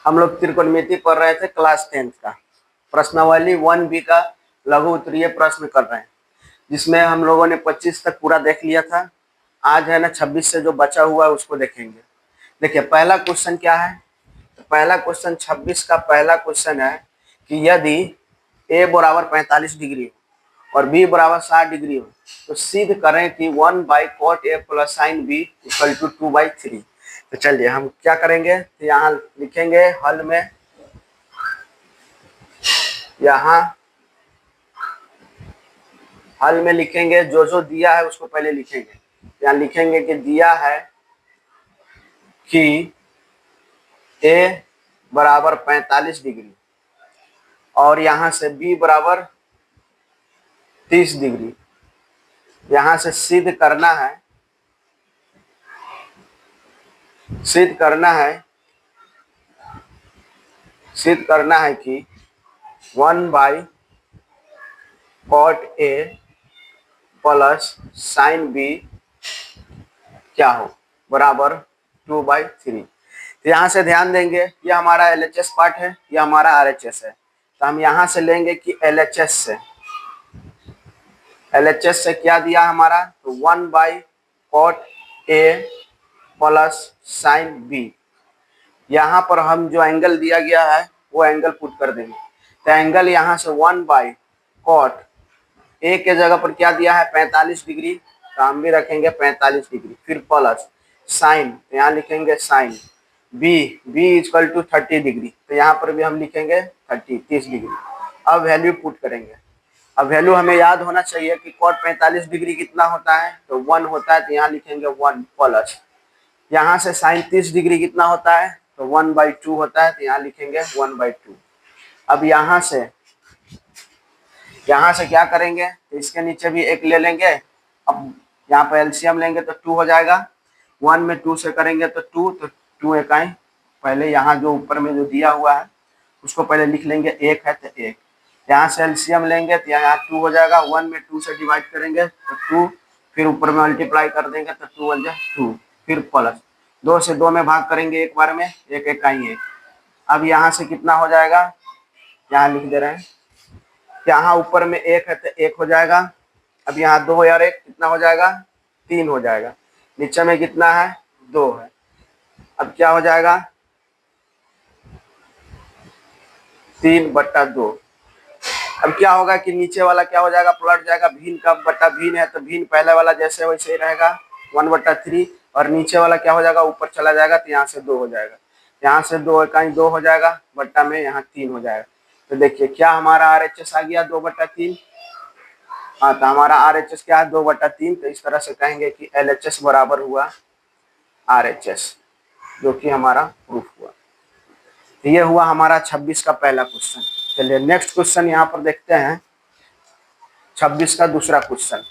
हम लोग त्रिकोणमिति पढ़ रहे थे क्लास 10th का प्रश्नावली 1B का लघु उत्तरीय प्रश्न कर रहे हैं, जिसमें हम लोगों ने 25 तक पूरा देख लिया था। आज है ना 26 से जो बचा हुआ है उसको देखेंगे। देखिए पहला क्वेश्चन क्या है, तो पहला क्वेश्चन 26 का पहला क्वेश्चन है कि यदि a बराबर 45 डिग्री हो और b बराबर 60 डिग्री हो तो सिद्ध करें कि 1/cot a plus sine b equal to 2/3। तो चलिए हम क्या करेंगे, तो यहाँ लिखेंगे हल में, यहाँ हल में लिखेंगे जो जो दिया है उसको पहले लिखेंगे। यहाँ लिखेंगे कि दिया है कि a बराबर 45 डिग्री और यहाँ से b बराबर 30 डिग्री। यहाँ से सिद्ध करना है कि 1/cot a plus sine b क्या हो, बराबर 2/3। तो यहाँ से ध्यान देंगे, ये हमारा LHS पार्ट है, ये हमारा RHS है। तो हम यहाँ से लेंगे कि LHS से क्या दिया हमारा, तो 1/cot a plus sine b। यहाँ पर हम जो एंगल दिया गया है वो एंगल पुट कर देंगे। तो एंगल यहाँ से 1/cot a के जगह पर क्या दिया है 45 डिग्री, तो हम भी रखेंगे 45 डिग्री, फिर प्लस साइन, तो यहाँ लिखेंगे sine b equal to 30 degree, तो यहाँ पर भी हम लिखेंगे 30 डिग्री। अब वैल्यू पुट करेंगे। अब वैल्यू हमें याद होना चाहिए कि cot 45 डिग्री कितना होता है, तो 1 होता है, तो यहाँ लिखेंगे 1 प्लस, यहाँ से साइन 30 डिग्री कितना होता है, तो 1/2 होता है, तो यहाँ लिखेंगे 1/2। अब यहाँ से क्या करेंगे, तो इसके नीचे भी एक ले लेंगे। अब यहाँ पर एलसीएम लेंगे तो 2 हो जाएगा, 1 में 2 से करेंगे तो 2, तो 2 इकाई, पहले यहाँ जो ऊपर में जो दिया हुआ है उसको पहले लिख लेंगे, 1 है तो 1। यहाँ से एलसीएम लेंगे तो यहाँ 2 हो जाएगा, 1 में 2 से डिवाइड करेंगे तो 2, फिर ऊपर में मल्टीप्लाई कर देंगे तो 2 बन जाए 2, फिर प्लस 2 से 2 में भाग करेंगे एक बार में, एक इकाई 1। अब यहाँ से कितना हो जाएगा, यहाँ लिख दे रहे हैं, यहाँ ऊपर में 1 है तो 1 हो जाएगा। अब यहाँ 2 और 1 कितना हो जाएगा, 3 हो जाएगा। नीचे में कितना है, 2 है। अब क्या हो जाएगा, 3/2। अब क्या होगा कि नीचे वाला क्या हो जाएगा, पलट जाएगा, भिन्न का बटा भिन्न है तो भिन्न पहले वाला जैसे वैसे ही रहेगा 1/3, और नीचे वाला क्या हो जाएगा, ऊपर चला जाएगा, तो यहाँ से 2 हो जाएगा। यहाँ से 2 इकाई 2 हो जाएगा, बट्टा में यहाँ 3 हो जाएगा। तो देखिए क्या हमारा RHS आ गया 2/3। हाँ, तो हमारा RHS क्या है 2/3। तो इस तरह से कहेंगे कि LHS बराबर हुआ RHS, जो कि हमारा प्रूफ हुआ। तो ये हुआ हमारा 26 का पहला क्वेश्चन। चलिए नेक्स्ट क्वेश्चन यहाँ पर देखते हैं, 26 का दूसरा क्वेश्चन।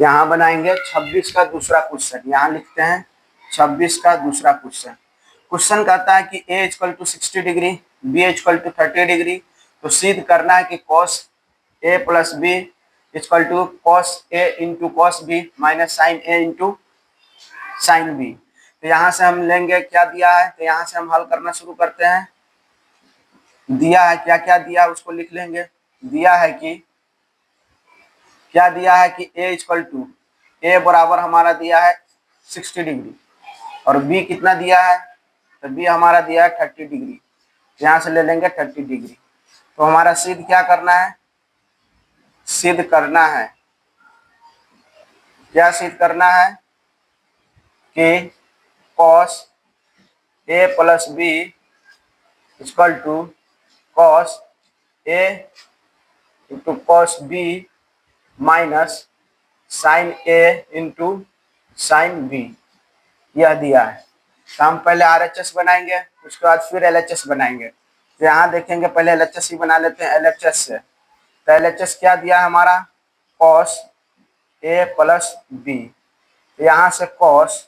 यहाँ बनाएंगे 26 का दूसरा क्वेश्चन। यहाँ लिखते हैं 26 का दूसरा क्वेश्चन। क्वेश्चन कहता है कि a equal to 60 degree, b equal to 30 degree. तो सिद्ध करना है कि cos a plus b equal to cos a into cos b minus sine a into sine b। तो यहाँ से हम लेंगे क्या दिया है, तो यहाँ से हम हल करना शुरू करते हैं। दिया है क्या क्या दिया है उसको लिख लेंगे। दिया है कि क्या दिया है कि a इक्वल टू a बराबर हमारा दिया है 60 डिग्री और b कितना दिया है, तो b हमारा दिया है 30 डिग्री। यहाँ से ले लेंगे 30 डिग्री। तो हमारा सिद्ध क्या करना है, सिद्ध करना है, क्या सिद्ध करना है कि cos a plus b equal to cos a into cos b minus sine a into sine b, यह दिया है। तो हम पहले RHS बनाएंगे, उसके बाद फिर LHS बनाएंगे। तो यहाँ देखेंगे पहले LHS ही बना लेते हैं LHS से। तो LHS क्या दिया है हमारा, cos a प्लस b। यहाँ से cos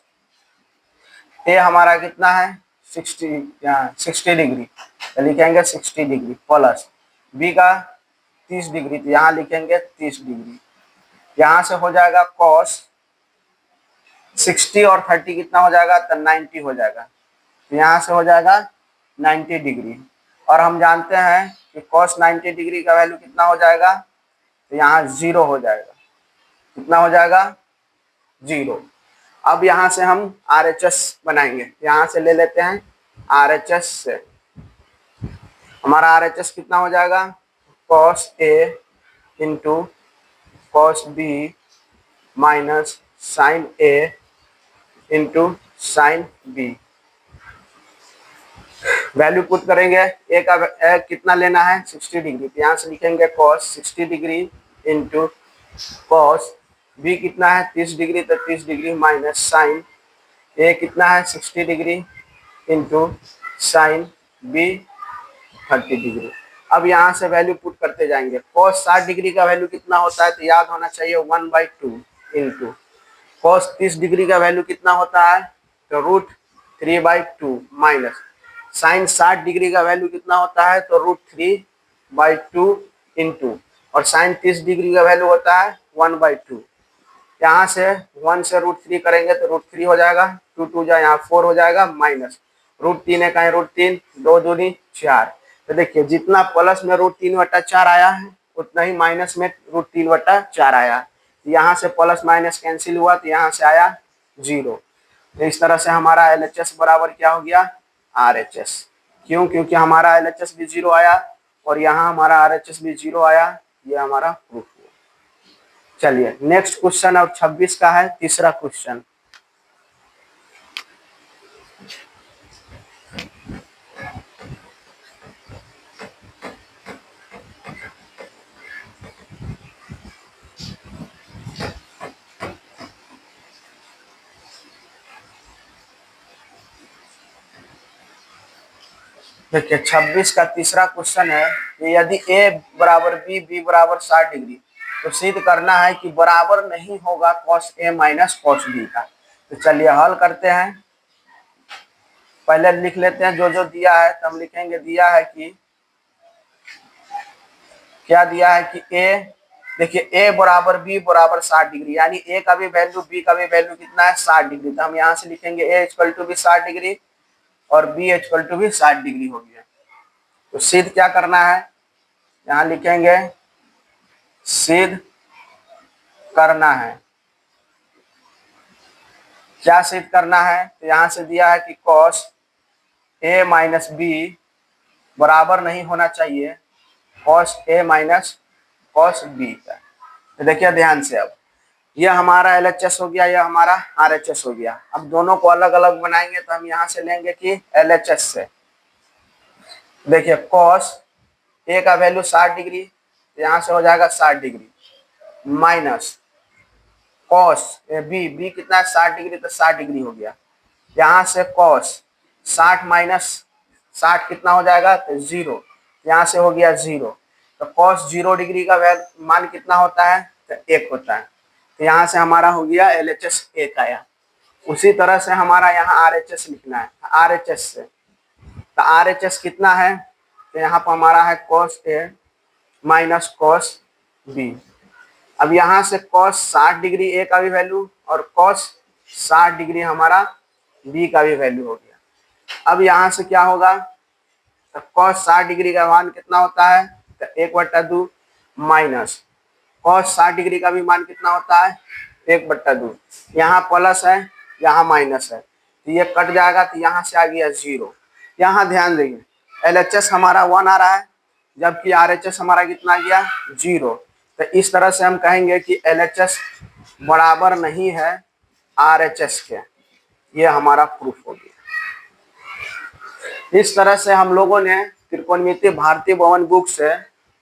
a हमारा कितना है 60 डिग्री, तो लिखेंगे 60 डिग्री प्लस b का 30 डिग्री, तो यहाँ लिखेंगे 30 डिग्री। यहाँ से हो जाएगा कॉस 60 और 30 कितना हो जाएगा, तो 90 हो जाएगा। तो यहाँ से हो जाएगा 90 डिग्री। और हम जानते हैं कि कॉस 90 डिग्री का वैल्यू कितना हो जाएगा, तो यहाँ 0 हो जाएगा। कितना हो जाएगा, 0। अब यहाँ से हम RHS बनाएंगे, यहाँ से ले लेते हैं RHS से। हमारा RHS कितना हो जाएगा, cos A into cos B minus sine A into sine B। Value put करेंगे, ए का कितना लेना है, 60 डिग्री, तो यहाँ से लिखेंगे cos 60 degree into cos B कितना है 30 डिग्री, तो 30 डिग्री माइनस साइन ए कितना है 60 degree into sine B 30 degree. अब यहाँ से वैल्यू पुट करते जाएंगे। कॉस 60 डिग्री का वैल्यू कितना होता है, तो याद होना चाहिए 1/2 इंटू कॉस 30 डिग्री का वैल्यू कितना होता है, तो √3/2 माइनस साइन 60 डिग्री का वैल्यू कितना होता है, तो √3/2 इंटू और साइन 30 डिग्री का वैल्यू होता है 1/2। यहाँ से 1 से √3 करेंगे तो √3 हो जाएगा, 2 2 जा यहाँ 4 हो जाएगा, माइनस √3 है कहीं √3, 2 दूनी 4। तो देखिए जितना प्लस में √3/4 आया है उतना ही माइनस में √3/4 आया। यहाँ से प्लस माइनस कैंसिल हुआ तो यहाँ से आया 0। तो इस तरह से हमारा LHS बराबर क्या हो गया, RHS। क्यों, क्योंकि हमारा LHS भी 0 आया और यहाँ हमारा RHS भी 0 आया। ये हमारा प्रूफ हुआ। चलिए नेक्स्ट क्वेश्चन और 26 का है, तीसरा क्वेश्चन। देखिए 26 का तीसरा क्वेश्चन है कि यदि A बराबर B, B बराबर 60 डिग्री, तो सिद्ध करना है कि बराबर नहीं होगा cos A minus cos B का। तो चलिए हल करते हैं। पहले लिख लेते हैं जो जो दिया है, तो हम लिखेंगे दिया है कि क्या दिया है कि A, देखिए A बराबर B बराबर 60 डिग्री, यानी A का भी वैल्यू B का भी वैल्यू कितना है 60 डिग्री। तो हम यहाँ से लिखेंगे A इक्वल टू भी 60 डिग्री और B इक्वल टू भी 60 डिग्री हो गया। तो सिद्ध क्या करना है, यहाँ लिखेंगे सिद्ध करना है। क्या सिद्ध करना है, तो यहाँ से दिया है कि cos A माइनस B बराबर नहीं होना चाहिए cos A minus cos B का। तो देखिए ध्यान से, अब यह हमारा LHS हो गया, यह हमारा RHS हो गया। अब दोनों को अलग अलग बनाएंगे तो हम यहाँ से लेंगे कि LHS से। देखिए cos A का वैल्यू 60 डिग्री, तो यहाँ से हो जाएगा 60 डिग्री माइनस cos B कितना है 60 डिग्री, तो 60 डिग्री हो गया। यहाँ से cos 60 माइनस 60 कितना हो जाएगा, तो 0। यहाँ से हो गया 0। तो cos 0 डिग्री का मान कितना होता है, तो 1 होता है। तो यहाँ से हमारा हो गया LHS 1 आया। उसी तरह से हमारा यहाँ RHS लिखना है, RHS से। तो RHS कितना है, तो यहाँ पर हमारा है cos A minus cos B। अब यहाँ से cos 60 डिग्री A का भी वैल्यू और cos 60 डिग्री हमारा B का भी वैल्यू हो गया। अब यहाँ से क्या होगा, तो cos 60 डिग्री का मान कितना होता है, तो 1/2 माइनस cos 60 डिग्री का भी मान कितना होता है, 1/2। यहाँ प्लस है यहाँ माइनस है, तो ये कट जाएगा, तो यहाँ से आ गया 0। यहाँ ध्यान देंगे LHS हमारा 1 आ रहा है जबकि RHS हमारा कितना आ गया 0। तो इस तरह से हम कहेंगे कि LHS बराबर नहीं है RHS के। ये हमारा प्रूफ हो गया। इस तरह से हम लोगों ने त्रिकोणमितीय भारतीय भवन बुक से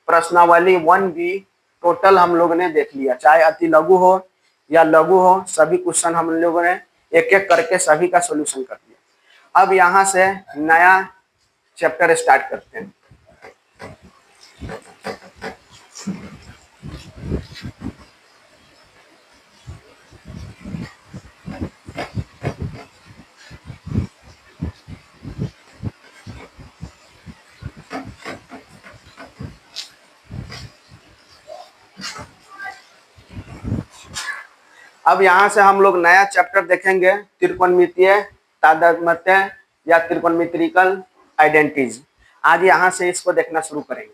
प्रश्नावली 1B टोटल हम लोगों ने देख लिया, चाहे अति लघु हो या लघु हो, सभी क्वेश्चन हम लोगों ने एक एक करके सभी का सॉल्यूशन कर दिया। अब यहाँ से नया चैप्टर स्टार्ट करते हैं। अब यहाँ से हम लोग नया चैप्टर देखेंगे, त्रिकोणमितीय तादात्म्य या त्रिकोणमितिकल आइडेंटिटीज। आज यहाँ से इसको देखना शुरू करेंगे।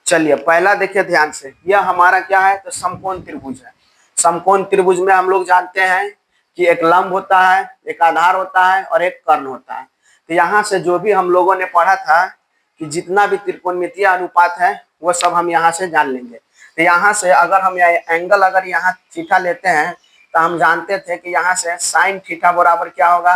चलिए पहला देखिए ध्यान से, यह हमारा क्या है, तो समकोण त्रिभुज है। समकोण त्रिभुज में हम लोग जानते हैं कि एक लंब होता है, एक आधार होता है और एक कर्ण होता है। तो यहाँ से जो भी हम लोगों ने पढ़ा था कि जितना भी त्रिकोणमितीय अनुपात है वो सब हम यहाँ से जान लेंगे। तो यहाँ से अगर हम एंगल अगर यहाँ थीटा लेते हैं तो हम जानते थे कि यहाँ से साइन थीटा बराबर क्या होगा,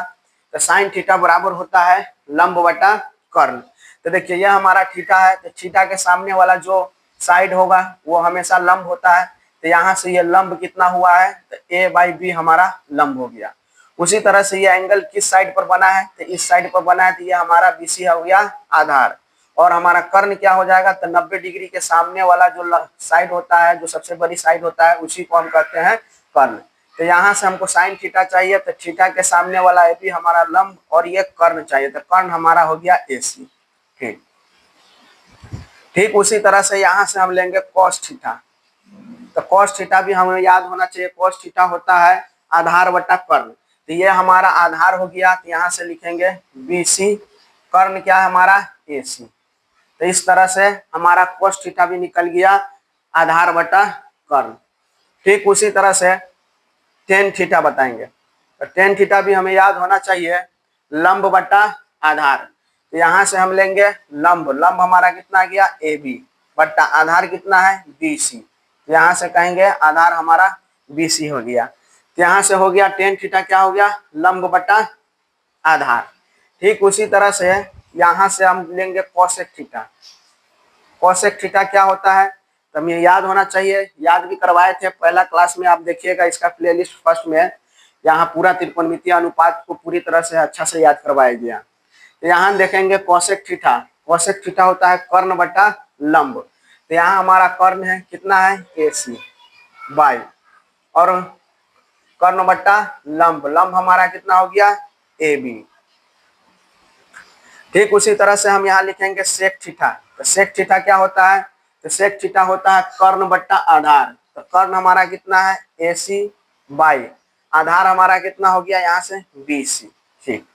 तो साइन थीटा बराबर होता है लंब बटा कर्ण। तो देखिए यह हमारा थीटा है, तो थीटा के सामने वाला जो साइड होगा वो हमेशा लंब होता है। तो यहाँ से ये लंब कितना हुआ है, तो a/b हमारा लंब हो गया। उसी तरह से ये एंगल किस साइड पर बना है, तो इस साइड पर बना है, तो ये हमारा BC हो गया आधार। और हमारा कर्ण क्या हो जाएगा, तो 90 डिग्री के सामने वाला जो साइड होता है, जो सबसे बड़ी साइड होता है, उसी को हम कहते हैं कर्ण। तो यहाँ से हमको साइन थीटा चाहिए, तो थीटा के सामने वाला AB हमारा लंब और ये कर्ण चाहिए, तो कर्ण हमारा हो गया AC। ठीक उसी तरह से यहाँ से हम लेंगे कॉस थीटा। तो कॉस थीटा भी हमें याद होना चाहिए, कॉस थीटा होता है आधार बटा कर्ण। तो ये हमारा आधार हो गया, तो यहाँ से लिखेंगे BC, कर्ण क्या है हमारा AC। तो इस तरह से हमारा कॉस थीटा भी निकल गया आधार बटा कर्ण। ठीक उसी तरह से टेन थीटा बताएंगे, तो टेन थीटा भी हमें याद होना चाहिए लंब बटा आधार। तो यहाँ से हम लेंगे लंब, लंब हमारा कितना गया AB बटा आधार कितना है BC। तो यहाँ से कहेंगे आधार हमारा BC हो गया। तो यहाँ से हो गया टेन थीटा क्या हो गया, लंब बटा आधार। ठीक उसी तरह से यहाँ से हम लेंगे कोसेक थीटा। कोसेक थीटा क्या होता है, तो हमें याद होना चाहिए, याद भी करवाए थे पहला क्लास में, आप देखिएगा इसका प्लेलिस्ट फर्स्ट में, यहाँ पूरा त्रिकोणमितीय अनुपात को पूरी तरह से अच्छा से याद करवाया गया। तो यहाँ देखेंगे कोसेक थीटा, कोसेक थीटा होता है कर्ण बटा लंब। तो यहाँ हमारा कर्ण है कितना है AC बाई, और कर्ण बटा लंब, लंब हमारा कितना हो गया AB। ठीक उसी तरह से हम यहाँ लिखेंगे सेक थीटा। तो सेक थीटा क्या होता है, तो सेक थीटा होता है कर्ण बट्टा आधार। तो कर्ण हमारा कितना है AC बाई, आधार हमारा कितना हो गया यहाँ से BC। ठीक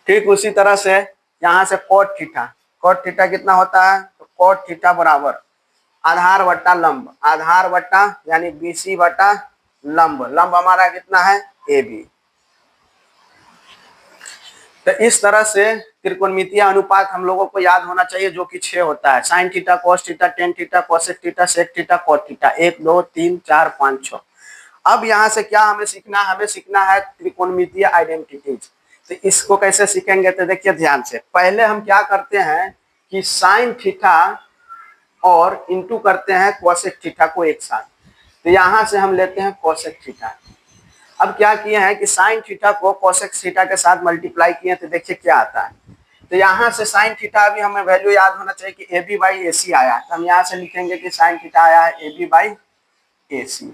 ठीक उसी तरह से यहाँ से कोट थीटा, कोट थीटा कितना होता है, तो कोट थीटा बराबर आधार बट्टा लंब, आधार बट्टा यानी BC बट्टा लंब, लंब हमारा कितना है AB। तो इस तरह से त्रिकोणमितीय अनुपात हम लोगों को याद होना चाहिए, जो कि 6 होता है, sine theta, cos theta, tan theta, cosec theta, sec theta, cot theta, 1 2 3 4 5 6। अब यहाँ से क्या हमें सीखना है, हमें सीखना है त्रिकोणमितीय आइडेंटिटीज। तो इसको कैसे सीखेंगे, तो देखिए ध्यान से, पहले हम क्या करते हैं कि साइन थीटा और इंटू करते हैं कोसेक थीटा को एक साथ। तो यहाँ से हम लेते हैं कोसेक थीटा। अब क्या किए हैं कि साइन थीटा को कोसेक थीटा के साथ मल्टीप्लाई किए, तो देखिए क्या आता है। तो यहाँ से साइन थीटा भी हमें वैल्यू याद होना चाहिए कि AB बाई AC आया, तो हम यहाँ से लिखेंगे कि साइन थीटा आया है AB बाई AC।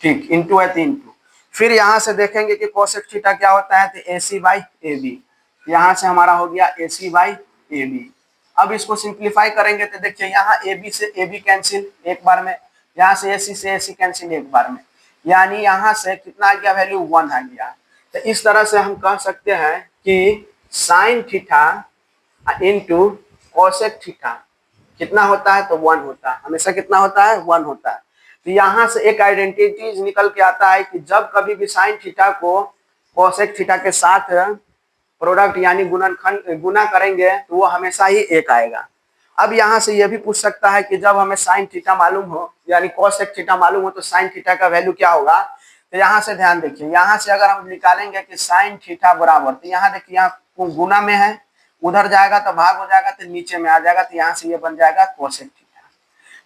ठीक इंटू है तो इंटू, फिर यहाँ से देखेंगे कि कोसेक थीटा क्या होता है, तो AC बाई AB। यहाँ से हमारा हो गया AC बाई AB। अब इसको सिंप्लीफाई करेंगे तो देखिए यहाँ AB से AB कैंसिल एक बार में, यहाँ से AC से AC कैंसिल एक बार में, यानी यहाँ से कितना आ गया वैल्यू 1 आ गया। तो इस तरह से हम कह सकते हैं कि sine theta into cosec theta कितना होता है, तो 1 होता है, हमेशा कितना होता है 1 होता है। तो यहाँ से एक आइडेंटिटी निकल के आता है कि जब कभी भी साइन थीटा को कोसेक थीटा के साथ प्रोडक्ट यानी गुणनखंड गुना करेंगे तो वो हमेशा ही 1 आएगा। अब यहाँ से यह भी पूछ सकता है कि जब हमें साइन थीटा मालूम हो यानी कोसेक थीटा मालूम हो तो साइन थीटा का वैल्यू क्या होगा। तो यहाँ से ध्यान देखिए, यहाँ से अगर हम निकालेंगे कि साइन थीटा बराबर, तो यहाँ देखिए यहाँ गुना में है, उधर जाएगा तो भाग हो जाएगा, तो नीचे में आ जाएगा, तो यहाँ से ये बन जाएगा कोसेक थीटा।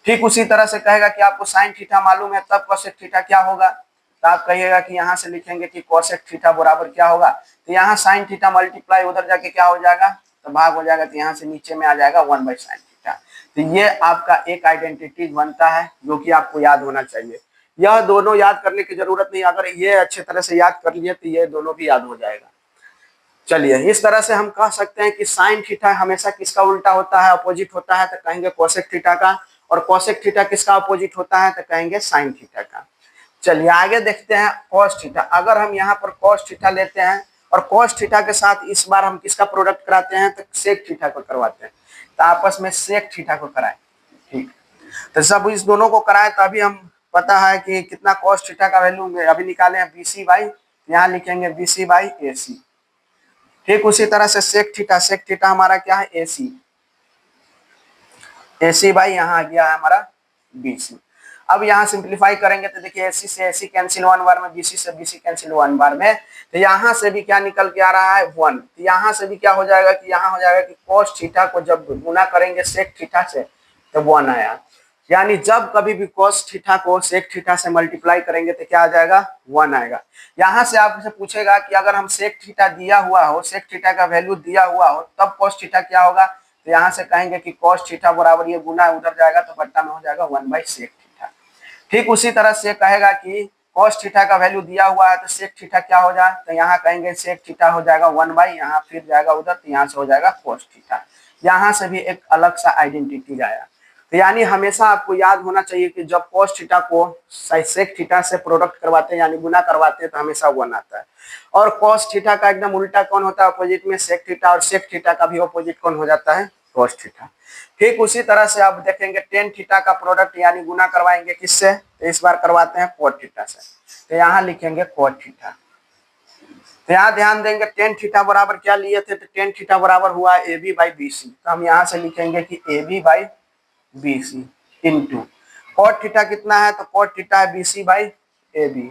ठीक उसी तरह से कहेगा कि आपको साइन थीटा मालूम है तब कोसेक थीटा क्या होगा, तो आप कहिएगा कि यहाँ से लिखेंगे कि कोसेक थीटा बराबर क्या होगा, तो यहाँ साइन थीटा मल्टीप्लाई उधर जाके क्या हो जाएगा, तो भाग हो जाएगा, तो यहाँ से नीचे में आ जाएगा 1 बाई साइन थीटा। तो ये आपका एक आइडेंटिटी बनता है जो कि आपको याद होना चाहिए। यह दोनों याद करने की जरूरत नहीं, अगर ये अच्छे तरह से याद कर लिए तो ये दोनों भी याद हो जाएगा। चलिए इस तरह से हम कह सकते हैं कि साइन थीटा हमेशा किसका उल्टा होता है, अपोजिट होता है, तो कहेंगे कोसेक थीटा का, और कोसेक थीटा किसका अपोजिट होता है, तो कहेंगे साइन थीटा का। चलिए आगे देखते हैं cos थीटा। अगर हम यहाँ पर cos थीटा लेते हैं और cos थीटा के साथ इस बार हम किसका प्रोडक्ट कराते हैं, तो sec थीटा को करवाते हैं, तो आपस में sec थीटा को कराएं। ठीक, तो सब इस दोनों को कराएं तो अभी हम पता है कि कितना cos थीटा का वैल्यू अभी निकाले हैं BC बाई, यहाँ लिखेंगे BC बाई AC। ठीक उसी तरह से sec थीटा हमारा क्या है AC, AC बाई यहाँ आ गया है हमारा BC। अब यहाँ सिंप्लीफाई करेंगे तो देखिए AC से AC कैंसिल 1 बार में, BC से BC कैंसिल 1 बार में, तो यहाँ से भी क्या निकल के आ रहा है 1। तो यहाँ से भी क्या हो जाएगा कि यहाँ हो जाएगा कि cos थीटा को जब गुना करेंगे sec थीटा से तो 1 आया। यानी जब कभी भी cos थीटा को sec थीटा से मल्टीप्लाई करेंगे तो क्या आ जाएगा 1 आएगा। यहाँ से आपसे पूछेगा कि अगर हम sec थीटा दिया हुआ हो, sec थीटा का वैल्यू दिया हुआ हो, तब cos थीटा क्या होगा, तो यहाँ से कहेंगे कि cos थीटा बराबर ये गुना उधर जाएगा तो बट्टा में हो जाएगा 1/sec थीटा। ठीक उसी तरह से कहेगा कि cos थीटा का वैल्यू दिया हुआ है तो sec थीटा क्या हो जाए, तो यहाँ कहेंगे sec थीटा हो जाएगा 1 यहाँ फिर जाएगा उधर, तो यहाँ से हो जाएगा cos थीटा। यहाँ से भी एक अलग सा आइडेंटिटी आया। तो यानी हमेशा आपको याद होना चाहिए कि जब cos थीटा को sec थीटा से प्रोडक्ट करवाते हैं यानी गुना करवाते हैं तो हमेशा 1 आता है। और cos थीटा का एकदम उल्टा कौन होता है अपोजिट में, sec थीटा, और sec थीटा का भी अपोजिट कौन हो जाता है, cos थीटा। ठीक उसी तरह से आप देखेंगे tan थीटा का प्रोडक्ट यानी गुना करवाएंगे किससे, तो इस बार करवाते हैं cot थीटा से, तो यहाँ लिखेंगे cot थीटा। तो यहाँ ध्यान देंगे tan थीटा बराबर क्या लिए थे, तो tan थीटा बराबर हुआ AB बाई BC, तो हम यहाँ से लिखेंगे कि AB by BC into cot theta कितना है, तो cot थीटा है BC बाई AB,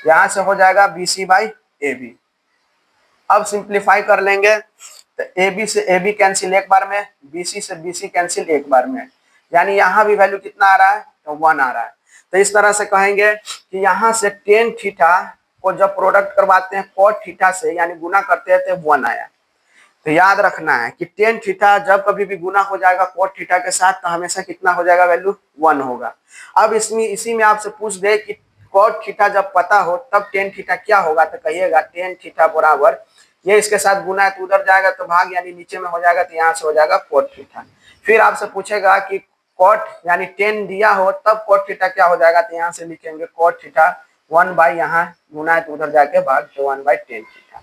यहाँ से हो जाएगा BC बाई AB। अब सिंप्लीफाई कर लेंगे तो AB से AB कैंसिल एक बार में, BC से BC कैंसिल एक बार में, यानी यहाँ भी वैल्यू कितना आ रहा है, तो 1 आ रहा है। तो इस तरह से कहेंगे कि यहाँ से tan थीटा को जब प्रोडक्ट करवाते हैं cot थीटा से यानी गुना करते हैं तो 1 आया। तो याद रखना है कि tan थीटा जब कभी भी गुना हो जाएगा cot थीटा के साथ तो हमेशा कितना हो जाएगा, वैल्यू 1 होगा। अब इसमें इसी में आपसे पूछ दे कि cot थीटा जब पता हो तब tan थीटा क्या होगा, तो कहिएगा tan थीटा बराबर ये इसके साथ गुना है तो उधर जाएगा तो भाग यानी नीचे में हो जाएगा, तो यहाँ से हो जाएगा cot थीटा। फिर आपसे पूछेगा कि cot यानी tan दिया हो तब cot थीटा क्या हो जाएगा, तो यहाँ से लिखेंगे cot थीटा 1 बाई यहाँ गुना है तो उधर जाके भाग तो 1/tan थीटा।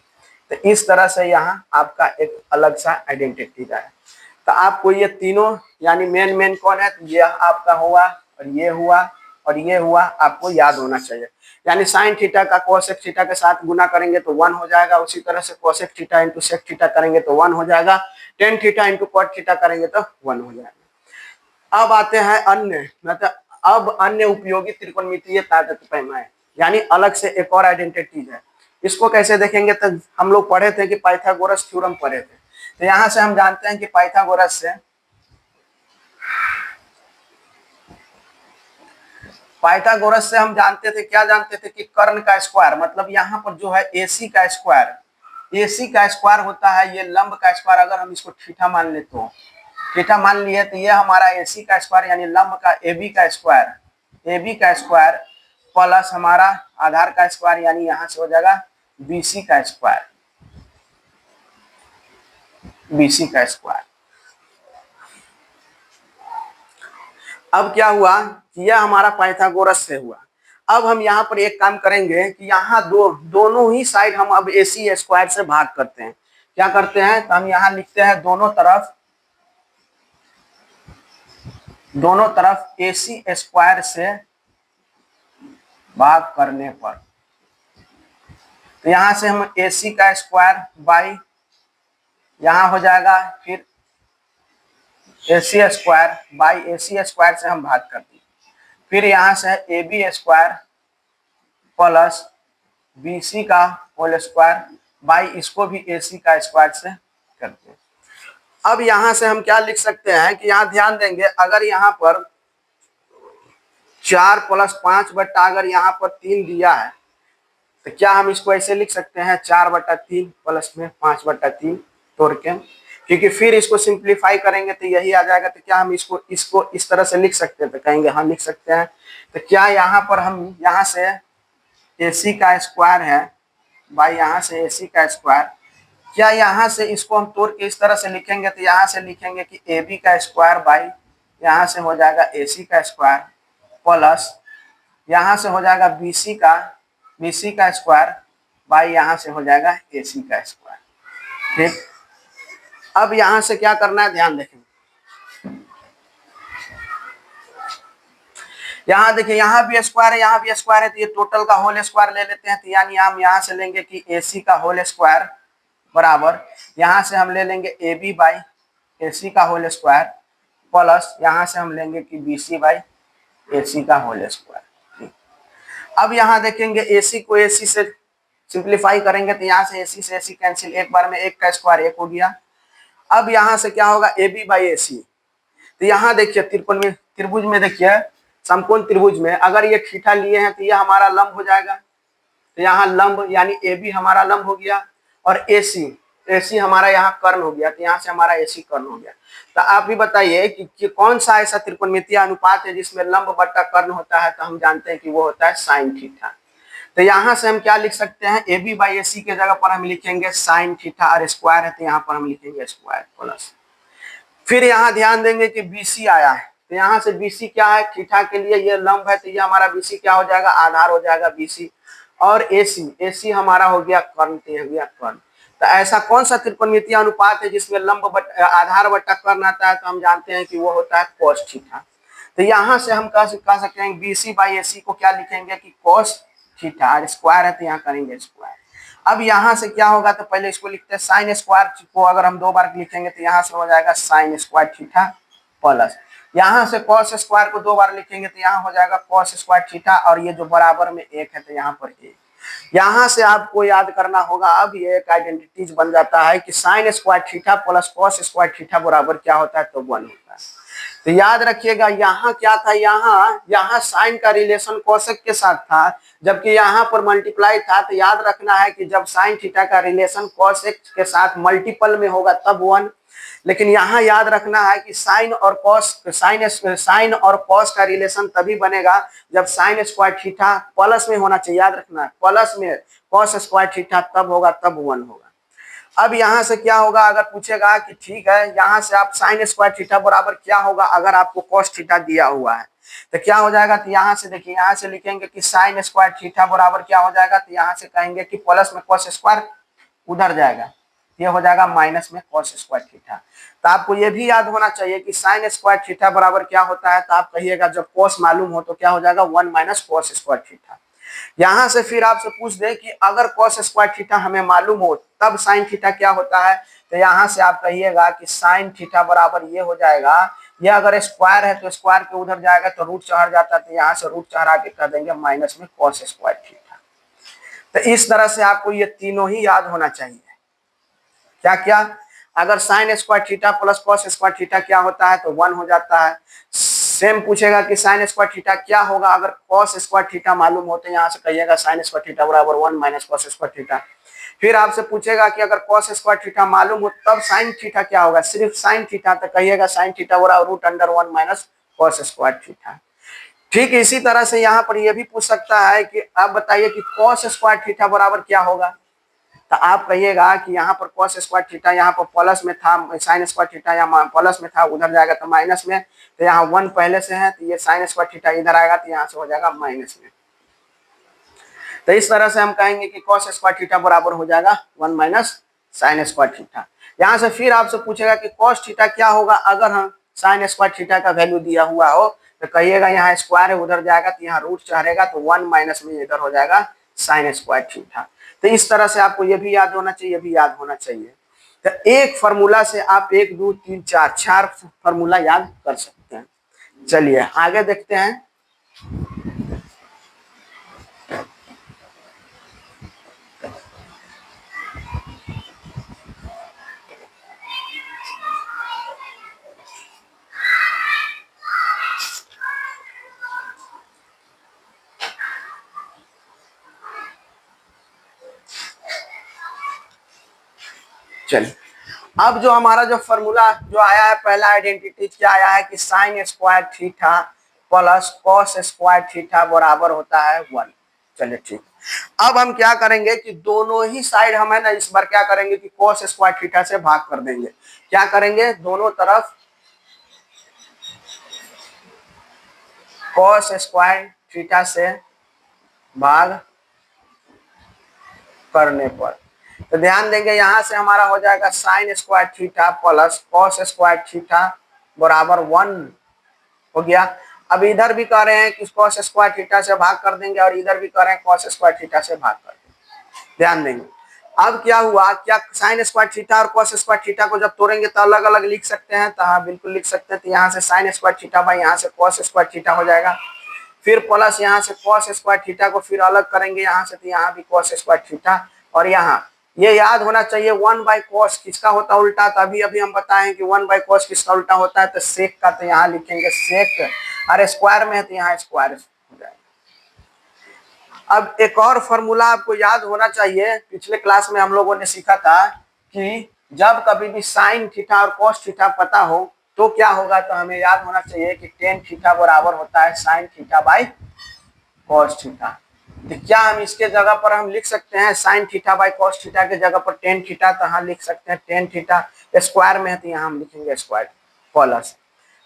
तो इस तरह से यहाँ आपका एक अलग सा आइडेंटिटी है। तो आपको ये तीनों यानी मेन कौन है, तो ये आपका हुआ और ये हुआ और ये हुआ, आपको याद होना चाहिए। यानी साइन थीटा का कोसेक थीटा के साथ गुना करेंगे तो 1 हो जाएगा, उसी तरह से cosec theta into sec theta करेंगे तो 1 हो जाएगा, tan theta into cot theta करेंगे तो 1 हो जाएगा। अब आते हैं अन्य, मतलब अब अन्य उपयोगी त्रिकोणमितीय ताकत पैमाने, यानी अलग से एक और आइडेंटिटी है। इसको कैसे देखेंगे, तो हम लोग पढ़े थे कि पाइथागोरस थ्योरम पढ़े थे। तो यहाँ से हम जानते हैं कि पाइथागोरस से हम जानते थे, क्या जानते थे कि कर्ण का स्क्वायर, मतलब यहाँ पर जो है AC का स्क्वायर होता है ये लंब का स्क्वायर। अगर हम इसको थीटा मान ले तो थीटा मान लिए तो ये हमारा AC का स्क्वायर यानी लंब का AB का स्क्वायर प्लस हमारा आधार का स्क्वायर यानी यहाँ से हो जाएगा BC का स्क्वायर। अब क्या हुआ कि यह हमारा पाइथागोरस से हुआ। अब हम यहाँ पर एक काम करेंगे कि यहाँ दोनों ही साइड हम अब AC स्क्वायर से भाग करते हैं। क्या करते हैं, तो हम यहाँ लिखते हैं दोनों तरफ AC स्क्वायर से भाग करने पर, तो यहाँ से हम AC का स्क्वायर बाई यहाँ हो जाएगा, फिर AC square by AC square से हम भाग करते हैं, फिर यहाँ से AB स्क्वायर प्लस BC का होल स्क्वायर बाई इसको भी AC का स्क्वायर से करते हैं। अब यहाँ से हम क्या लिख सकते हैं कि यहाँ ध्यान देंगे, अगर यहाँ पर 4 + 5 बट्टा अगर यहाँ पर 3 दिया है तो क्या हम इसको ऐसे लिख सकते हैं 4/3 प्लस में 5/3 तोड़ के, क्योंकि फिर इसको सिंप्लीफाई करेंगे तो यही आ जाएगा। तो क्या हम इसको इस तरह से लिख सकते हैं, तो कहेंगे हाँ लिख सकते हैं। तो क्या यहाँ पर हम यहाँ से AC का स्क्वायर है बाई यहाँ से AC का स्क्वायर, क्या यहाँ से इसको हम तोड़ के इस तरह से लिखेंगे, तो यहाँ से लिखेंगे कि AB का स्क्वायर बाई यहाँ से हो जाएगा AC का स्क्वायर प्लस यहाँ से हो जाएगा BC का स्क्वायर बाई यहाँ से हो जाएगा AC का स्क्वायर। ठीक, अब यहाँ से क्या करना है ध्यान देखें, यहाँ देखिए यहाँ भी स्क्वायर है यहाँ भी स्क्वायर है, तो ये टोटल का होल स्क्वायर ले लेते हैं। तो यानी हम यहाँ से लेंगे कि AC का होल स्क्वायर बराबर यहाँ से हम ले लेंगे AB बाई AC का होल स्क्वायर प्लस यहाँ से हम लेंगे कि BC बाई AC का होल स्क्वायर। अब यहाँ देखेंगे AC को AC से सिंप्लीफाई करेंगे तो यहाँ से AC से AC कैंसिल, एक बार में एक का स्क्वायर एक हो गया। अब यहाँ से क्या होगा AB बाई AC, तो यहाँ देखिए त्रिभुज में देखिए समकोण त्रिभुज में अगर ये थीटा लिए हैं तो ये हमारा लंब हो जाएगा। तो यहाँ लंब यानी AB हमारा लंब हो गया और AC हमारा यहाँ कर्ण हो गया, तो यहाँ से हमारा AC कर्ण हो गया। तो आप भी बताइए कि कौन सा ऐसा त्रिकोणमितीय अनुपात है जिसमें लंब बट्टा कर्ण होता है, तो हम जानते हैं कि वो होता है साइन थीटा। तो यहाँ से हम क्या लिख सकते हैं, AB बाई AC के जगह पर हम लिखेंगे साइन थीटा और स्क्वायर है तो यहाँ पर हम लिखेंगे स्क्वायर प्लस, फिर यहाँ ध्यान देंगे कि BC आया है तो यहाँ से BC क्या है, थीटा के लिए ये लंब है तो ये हमारा BC क्या हो जाएगा, आधार हो जाएगा BC, और AC हमारा हो गया कर्ण, तो हो गया कर्ण। तो ऐसा कौन सा त्रिकोणमितीय अनुपात है जिसमें लंब आधार बट्टा कर्ण आता है, तो हम जानते हैं कि वो होता है cos थीटा। तो यहाँ से हम कह सकते हैं BC बाई AC को क्या लिखेंगे कि cos थीटा, और स्क्वायर है तो यहाँ करेंगे स्क्वायर। अब यहाँ से क्या होगा, तो पहले इसको लिखते हैं साइन स्क्वायर को अगर हम 2 बार लिखेंगे तो यहाँ से हो जाएगा साइन स्क्वायर थीटा प्लस, यहाँ से कॉस स्क्वायर को 2 बार लिखेंगे तो यहाँ हो जाएगा कॉस स्क्वायर थीटा, और ये जो बराबर में 1 है तो यहाँ पर 1। यहाँ से आपको याद करना होगा, अब ये एक आइडेंटिटीज बन जाता है कि sine square theta plus cos square theta बराबर क्या होता है, तो 1 होता है। तो याद रखिएगा यहाँ क्या था, यहाँ साइन का रिलेशन कोसेक के साथ था, जबकि यहाँ पर मल्टीप्लाई था। तो याद रखना है कि जब साइन थीटा का रिलेशन कोसेक के साथ मल्टीपल में होगा तब 1, लेकिन यहाँ याद रखना है कि साइन और कॉस का रिलेशन तभी बनेगा जब साइन स्क्वायर थीटा प्लस में होना चाहिए। याद रखना है प्लस में कॉस स्क्वायर थीटा तब होगा, तब 1 होगा। अब यहाँ से क्या होगा, अगर पूछेगा कि ठीक है यहाँ से आप साइन स्क्वायर थीटा बराबर क्या होगा अगर आपको कॉस थीटा दिया हुआ है, तो क्या हो जाएगा, तो यहाँ से देखिए यहाँ से लिखेंगे कि साइन स्क्वायर थीटा बराबर क्या हो जाएगा, तो यहाँ से कहेंगे कि प्लस में कॉस स्क्वायर उधर जाएगा, ये हो जाएगा माइनस में कॉस स्क्वायर थीटा। तो आपको ये भी याद होना चाहिए कि साइन स्क्वायर थीटा बराबर क्या होता है, तो आप कहिएगा जब कॉस मालूम हो तो क्या हो जाएगा 1 माइनस कॉस स्क्वायर थीटा। यहाँ से फिर आपसे पूछ दे कि अगर कॉस स्क्वायर थीटा हमें मालूम हो तब साइन थीटा क्या होता है, तो यहाँ से आप कहिएगा कि साइन थीटा बराबर ये हो जाएगा, ये अगर स्क्वायर है तो स्क्वायर के उधर जाएगा तो रूट चढ़ जाता है, तो यहाँ से रूट चढ़ा के कर देंगे माइनस में कॉस स्क्वायर थीटा। तो इस तरह से आपको ये तीनों ही याद होना चाहिए। क्या क्या, अगर sign square theta plus cos square theta क्या होता है, तो 1 हो जाता है। सेम पूछेगा कि साइन स्क्वायर थीटा क्या होगा अगर कॉस स्क्वायर थीटा मालूम हो, तो यहाँ से कहिएगा साइन स्क्वायर थीटा बराबर 1 माइनस कॉस स्क्वायर थीटा। फिर आपसे पूछेगा कि अगर कॉस स्क्वायर थीटा मालूम हो तब साइन थीटा क्या होगा, सिर्फ साइन थीटा, तो कहिएगा साइन थीटा बराबर root under 1 minus cos square theta. ठीक इसी तरह से यहाँ पर यह भी पूछ सकता है कि आप बताइए कि कॉस स्क्वायर थीटा बराबर क्या होगा, तो आप कहिएगा कि यहाँ पर कॉस स्क्वायर थीटा यहाँ पर प्लस में था, साइन स्क्वायर थीटा यहाँ प्लस में था, उधर जाएगा तो माइनस में, तो यहाँ 1 पहले से है तो ये साइन स्क्वायर थीटा इधर आएगा तो यहाँ से हो जाएगा माइनस में। तो इस तरह से हम कहेंगे कि कॉस स्क्वायर थीटा बराबर हो जाएगा 1 माइनस साइन स्क्वायर थीटा। यहाँ से फिर आपसे पूछेगा कि कॉस थीटा क्या होगा अगर हम साइन स्क्वायर थीटा का वैल्यू दिया हुआ हो, तो कहिएगा यहाँ स्क्वायर है उधर जाएगा तो यहाँ रूट चढ़ेगा तो 1 माइनस में इधर हो जाएगा साइन स्क्वायर थीटा। तो इस तरह से आपको ये भी याद होना चाहिए, ये भी याद होना चाहिए। तो एक फार्मूला से आप 1 2 3 4 फार्मूला याद कर सकते हैं। चलिए आगे देखते हैं। चलिए अब जो हमारा जो फॉर्मूला जो आया है, पहला आइडेंटिटी क्या आया है कि sine square theta plus cos square theta बराबर होता है 1। चलिए ठीक, अब हम क्या करेंगे कि दोनों ही साइड हम है ना इस बार क्या करेंगे कि कॉस स्क्वायर थीटा से भाग कर देंगे। क्या करेंगे, दोनों तरफ कॉस स्क्वायर थीटा से भाग करने पर। तो ध्यान देंगे यहां से हमारा हो जाएगा sign square theta plus cos square theta बराबर 1 हो गया। अब इधर भी कह रहे हैं कि कॉस स्क्वायर थीटा से भाग कर देंगे और इधर भी कह रहे हैं कॉस स्क्वायर थीटा से भाग कर देंगे। ध्यान देंगे अब क्या हुआ, क्या साइन स्क्वायर थीटा और कॉस स्क्वायर थीटा को जब तोड़ेंगे तो अलग अलग लिख सकते हैं, तो हाँ बिल्कुल लिख सकते हैं। तो यहाँ से साइन स्क्वायर थीटा बाई यहाँ से कॉस स्क्वायर थीटा हो जाएगा, फिर प्लस यहाँ से कॉस स्क्वायर थीटा को फिर अलग करेंगे यहाँ से, तो यहाँ भी कॉस स्क्वायर थीटा। और यहाँ ये याद होना चाहिए 1 बाई कॉस किसका होता है उल्टा, तो अभी अभी हम बताएं कि 1 बाई कॉस किसका उल्टा होता है, तो सेक का, तो यहाँ लिखेंगे सेक, और स्क्वायर में है तो यहाँ स्क्वायर हो जाएगा। अब एक और फॉर्मूला आपको याद होना चाहिए, पिछले क्लास में हम लोगों ने सीखा था कि जब कभी भी साइन थीटा और कॉस थीटा पता हो तो क्या होगा, तो हमें याद होना चाहिए कि टेन थीटा बराबर होता है sine theta by cos theta. तो क्या हम इसके जगह पर हम लिख सकते हैं sine theta by cos theta के जगह पर टेन थीटा, तो यहाँ लिख सकते हैं टेन थीटा, स्क्वायर में है तो यहाँ हम लिखेंगे square plus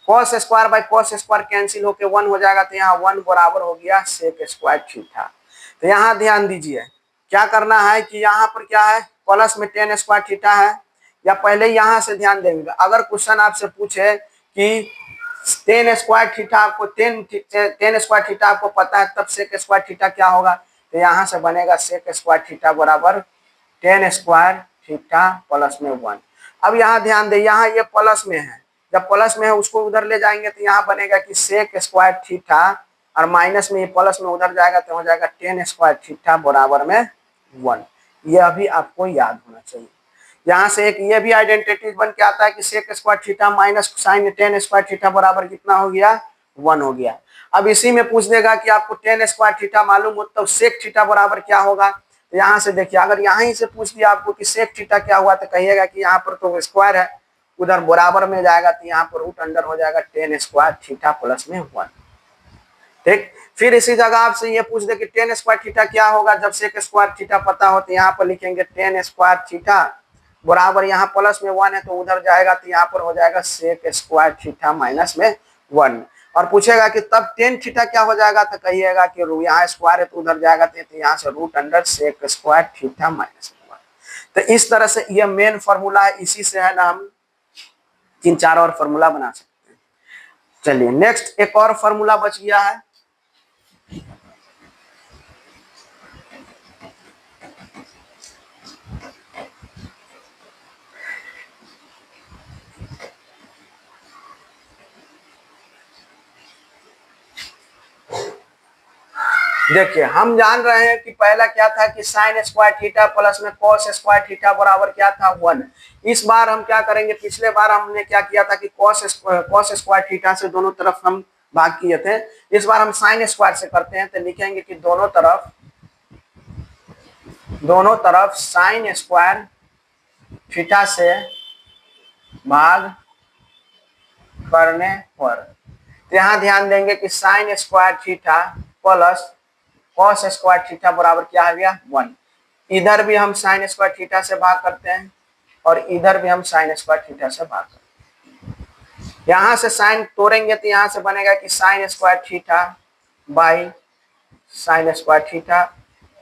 cos square by cos square cancel होके 1 हो जाएगा, तो यहाँ 1 बराबर हो गया सेक स्क्वायर थीटा। तो यहाँ ध्यान दीजिए क्या करना है कि यहाँ पर क्या है प्लस में टेन स्क्वायर थीटा है, या पहले यहाँ से ध्यान देंगे अगर क्वेश्चन आपसे पूछे कि टेन स्क्वायर थीटा आपको टेन स्क्वायर थीटा आपको पता है, तब सेक स्क्वायर थीटा क्या होगा, तो यहाँ से बनेगा सेक स्क्वायर थीटा बराबर टेन स्क्वायर थीटा प्लस में 1। अब यहाँ ध्यान दे यहाँ ये प्लस में है, जब प्लस में है उसको उधर ले जाएंगे तो यहाँ बनेगा कि सेक स्क्वायर थीटा, और माइनस में ये प्लस में उधर जाएगा तो हो जाएगा टेन स्क्वायर थीटा बराबर में 1। यह भी आपको याद होना चाहिए। यहाँ से एक ये भी आइडेंटिटी बन के आता है कि sec square theta minus sine tan square theta बराबर कितना हो गया 1 हो गया। अब इसी में पूछ देगा कि आपको टेन स्क्वायर थीटा मालूम हो तो सेक थीटा बराबर क्या होगा, तो यहाँ से देखिए अगर यहाँ से पूछ दिया आपको कि सेक थीटा क्या हुआ, तो कहिएगा कि यहाँ पर तो स्क्वायर है, उधर बराबर में जाएगा तो यहाँ पर रूट अंडर हो जाएगा टेन स्क्वायर थीटा प्लस में 1। ठीक, फिर इसी जगह आपसे ये पूछ दे कि टेन स्क्वायर थीटा क्या होगा जब सेक स्क्वायर थीटा पता हो, तो यहाँ पर लिखेंगे टेन स्क्वायर थीटा बराबर यहाँ प्लस में 1 है तो उधर जाएगा तो यहाँ पर हो जाएगा सेक स्क्वायर थीटा माइनस में 1। और पूछेगा कि तब टेन थीटा क्या हो जाएगा, तो कहिएगा कि यहाँ स्क्वायर है तो उधर जाएगा तो यहाँ से root under sec square theta minus में 1। तो इस तरह से यह मेन फॉर्मूला है, इसी से है ना हम 3-4 और फॉर्मूला बना सकते हैं। चलिए नेक्स्ट एक और फॉर्मूला बच गया है। देखिए हम जान रहे हैं कि पहला क्या था कि साइन स्क्वायर थीटा प्लस में कॉस स्क्वायर थीटा बराबर क्या था 1। इस बार हम क्या करेंगे, पिछले बार हमने क्या किया था कि कॉस स्क्वायर थीटा से दोनों तरफ हम भाग किए थे, इस बार हम साइन स्क्वायर से करते हैं। तो लिखेंगे कि दोनों तरफ साइन स्क्वायर थीटा से भाग करने पर, तो यहाँ ध्यान देंगे कि sine square theta plus cos square theta बराबर क्या आ गया 1। इधर भी हम साइन स्क्वायर थीटा से भाग करते हैं और इधर भी हम साइन स्क्वायर थीटा से भाग करते हैं। यहाँ से साइन तोड़ेंगे तो यहाँ से बनेगा कि sine square theta by sine square theta.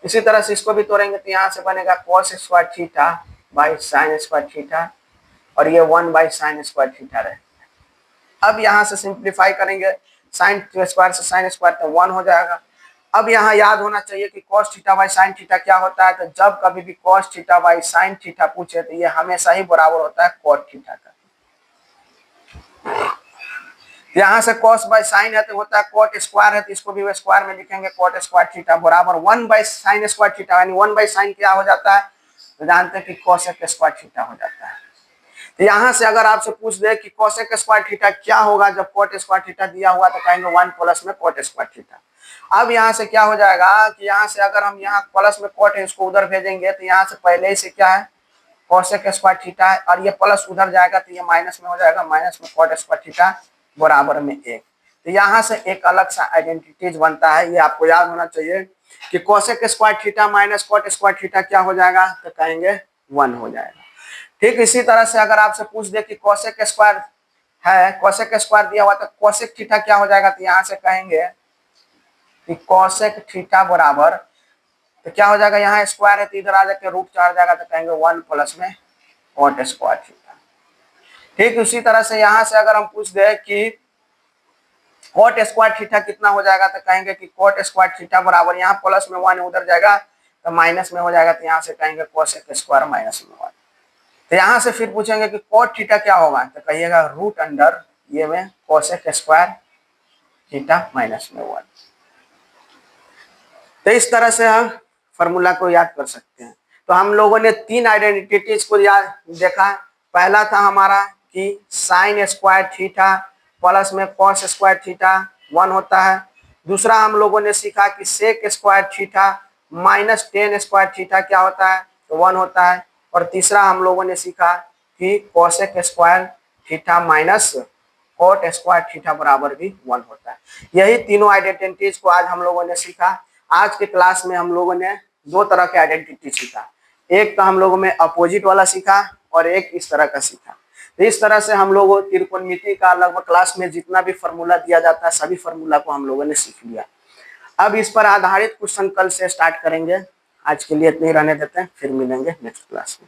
इसी तरह से इसको भी तोड़ेंगे तो यहाँ से बनेगा cos square theta by sine square theta, और ये 1 बाई साइन स्क्वायर थीटा रहेगा। अब यहाँ से सिंप्लीफाई करेंगे, साइन स्क्वायर से साइन स्क्वायर तो 1 हो जाएगा। अब यहाँ याद होना चाहिए कि cos theta by sine theta क्या होता है, तो जब कभी भी cos theta by sine theta पूछे तो ये हमेशा ही बराबर होता है cot थीटा का। यहाँ से cos बाई साइन है तो होता है cot स्क्वायर है, तो इसको भी स्क्वायर में लिखेंगे cot स्क्वायर थीटा बराबर 1 बाई साइन स्क्वायर थीटा, यानी 1 बाई साइन क्या हो जाता है, तो जानते हैं कि cosec स्क्वायर थीटा हो जाता है। तो यहाँ से अगर आपसे पूछ दे कि cosec स्क्वायर थीटा क्या होगा जब cot स्क्वायर थीटा दिया हुआ, तो कहेंगे 1 प्लस में cot स्क्वायर थीटा। अब यहाँ से क्या हो जाएगा कि यहाँ से अगर हम यहाँ प्लस में कॉट है इसको उधर भेजेंगे, तो यहाँ से पहले ही से क्या है cosec स्क्वायर थीटा है, और ये प्लस उधर जाएगा तो ये माइनस में हो जाएगा, माइनस में cot स्क्वायर थीटा बराबर में 1। तो यहाँ से एक अलग सा आइडेंटिटीज बनता है, ये आपको याद होना चाहिए कि cosec square theta minus cot square theta क्या हो जाएगा, तो कहेंगे 1 हो जाएगा। ठीक इसी तरह से अगर आपसे पूछ दे कि cosec स्क्वायर है, cosec स्क्वायर दिया हुआ तो cosec थीटा क्या हो जाएगा, तो यहाँ से कहेंगे कि कोसेक थीटा बराबर, तो क्या हो जाएगा, यहाँ स्क्वायर है तो इधर आ जाके रूट 4 जाएगा, तो कहेंगे 1 प्लस में कॉट स्क्वायर थीटा। ठीक उसी तरह से यहाँ से अगर हम पूछ दे कि कॉट स्क्वायर थीटा कितना हो जाएगा, तो कहेंगे कि कॉट स्क्वायर थीटा बराबर, यहाँ प्लस में 1 उधर जाएगा तो माइनस में हो जाएगा, तो यहाँ से कहेंगे कोसेक स्क्वायर माइनस में 1। तो यहाँ से फिर पूछेंगे कि कॉट थीटा क्या होगा, तो कहिएगा रूट अंडर ये में कोसेक स्क्वायर थीटा माइनस में 1। तो इस तरह से हम फॉर्मूला को याद कर सकते हैं। तो हम लोगों ने 3 आइडेंटिटीज को याद देखा। पहला था हमारा कि साइन स्क्वायर थीटा प्लस में कॉस स्क्वायर थीटा 1 होता है। दूसरा हम लोगों ने सीखा कि sec square theta minus tan square theta क्या होता है, तो 1 होता है। और तीसरा हम लोगों ने सीखा कि cosec square theta minus cot square theta बराबर भी 1 होता है। यही तीनों आइडेंटिटीज को आज हम लोगों ने सीखा। आज के क्लास में हम लोगों ने 2 तरह के आइडेंटिटी सीखा, एक तो हम लोगों में अपोजिट वाला सीखा और एक इस तरह का सीखा। तो इस तरह से हम लोगों त्रिकोणमिति का लगभग क्लास में जितना भी फॉर्मूला दिया जाता है सभी फॉर्मूला को हम लोगों ने सीख लिया। अब इस पर आधारित क्वेश्चन कल से स्टार्ट करेंगे। आज के लिए इतने ही रहने देते हैं, फिर मिलेंगे नेक्स्ट क्लास में।